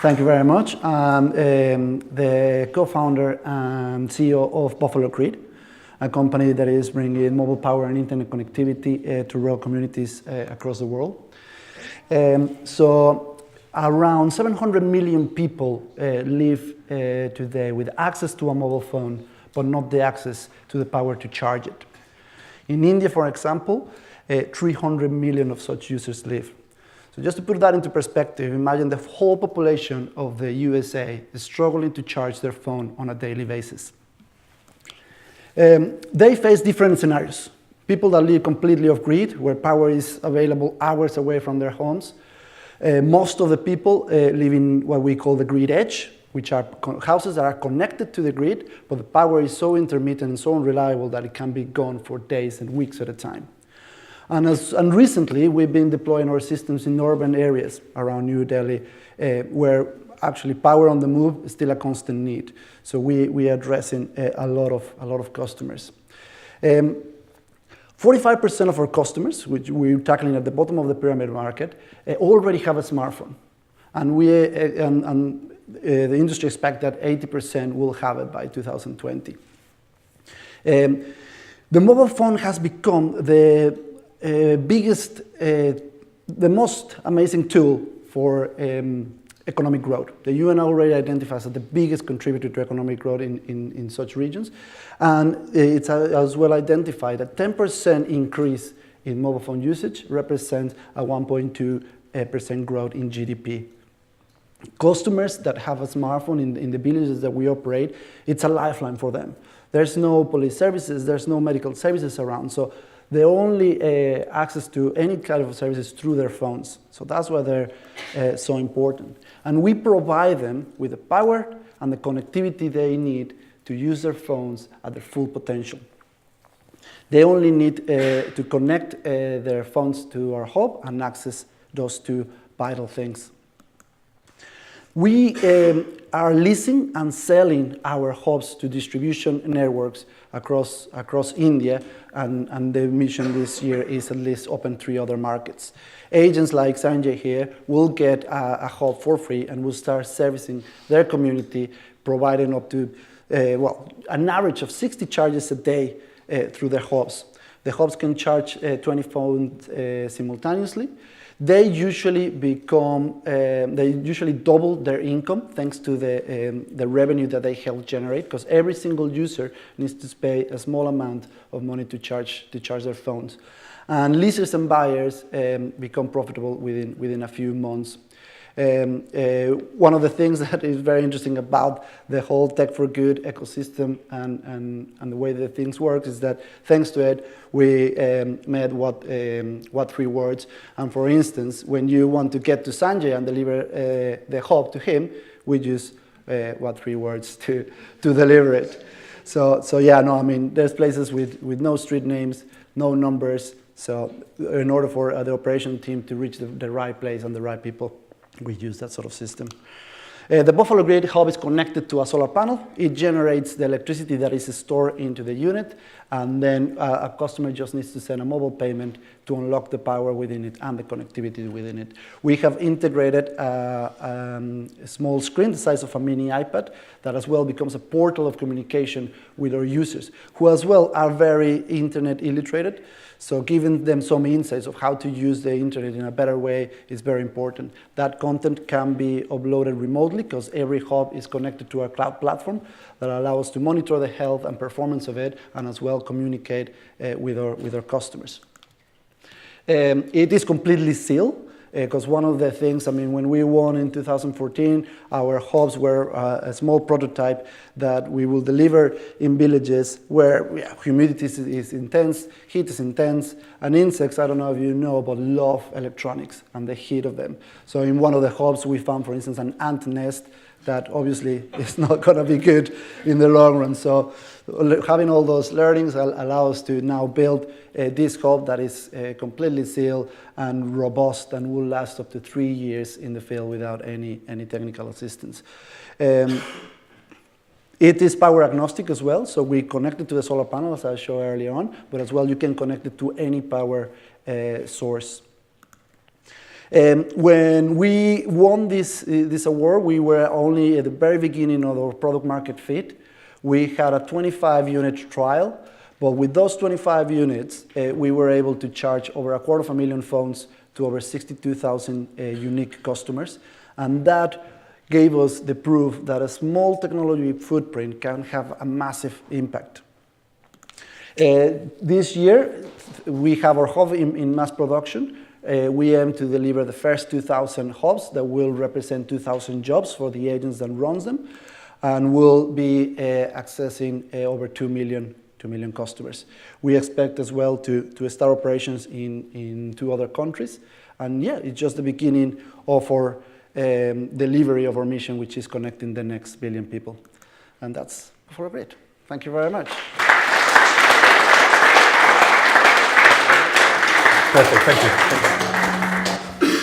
Thank you very much. I'm the co-founder and CEO of BuffaloGrid, a company that is bringing mobile power and internet connectivity to rural communities across the world. So around 700 million people live today with access to a mobile phone, but not the access to the power to charge it. In India, for example, 300 million of such users live. So just to put that into perspective, imagine the whole population of the USA is struggling to charge their phone on a daily basis. They face different scenarios. People that live completely off-grid, where power is available hours away from their homes. Most of the people live in what we call the grid edge, which are houses that are connected to the grid, but the power is so intermittent and so unreliable that it can be gone for days and weeks at a time. And recently, we've been deploying our systems in urban areas around New Delhi, where actually power on the move is still a constant need. So we are addressing a lot of customers. 45% of our customers, which we're tackling at the bottom of the pyramid market, already have a smartphone. And the industry expects that 80% will have it by 2020. The mobile phone has become the the most amazing tool for economic growth. The UN already identifies as the biggest contributor to economic growth in such regions. And it's as well identified that 10% increase in mobile phone usage represents a 1.2% growth in GDP. Customers that have a smartphone in the villages that we operate, it's a lifeline for them. There's no police services, there's no medical services around. So they only access to any kind of services through their phones. So that's why they're so important. And we provide them with the power and the connectivity they need to use their phones at their full potential. They only need to connect their phones to our hub and access those two vital things. We are leasing and selling our hubs to distribution networks across India, and the mission this year is at least open 3 other markets. Agents like Sanjay here will get a hub for free and will start servicing their community, providing up to an average of 60 charges a day through their hubs. The hubs can charge 20 phones simultaneously. They usually double their income thanks to the revenue that they help generate, because every single user needs to pay a small amount of money to charge their phones. And leasers and buyers become profitable within a few months. One of the things that is very interesting about the whole Tech4Good ecosystem and the way that things work is that thanks to it, we made what 3 words. And for instance, when you want to get to Sanjay and deliver the hub to him, we use what 3 words to deliver it. So yeah, no, I mean, there's places with no street names, no numbers. So in order for the operation team to reach the right place and the right people, we use that sort of system. The BuffaloGrid hub is connected to a solar panel. It generates the electricity that is stored into the unit, and then a customer just needs to send a mobile payment to unlock the power within it and the connectivity within it. We have integrated a small screen the size of a mini iPad that as well becomes a portal of communication with our users, who as well are very internet illiterate. So giving them some insights of how to use the internet in a better way is very important. That content can be uploaded remotely because every hub is connected to a cloud platform that allows us to monitor the health and performance of it and as well communicate with our customers. It is completely sealed. Because one of the things, I mean, when we won in 2014, our hubs were a small prototype that we will deliver in villages where humidity is intense, heat is intense, and insects, I don't know if you know, but love electronics and the heat of them. So in one of the hubs, we found, for instance, an ant nest that obviously is not going to be good in the long run. So having all those learnings allow us to now build this hub that is completely sealed and robust and will last up to 3 years in the field without any technical assistance. It is power agnostic as well, so we connect it to the solar panel, as I showed earlier on, but as well you can connect it to any power source. When we won this award, we were only at the very beginning of our product market fit. We had a 25-unit trial, but with those 25 units, we were able to charge over 250,000 phones to over 62,000 unique customers. And that gave us the proof that a small technology footprint can have a massive impact. This year, we have our hub in mass production. We aim to deliver the first 2,000 hubs that will represent 2,000 jobs for the agents that runs them, and will be accessing over 2 million customers. We expect as well to start operations in 2 other countries. And yeah, it's just the beginning of our delivery of our mission, which is connecting the next billion people. And that's BuffaloGrid. Thank you very much. Perfect, thank you.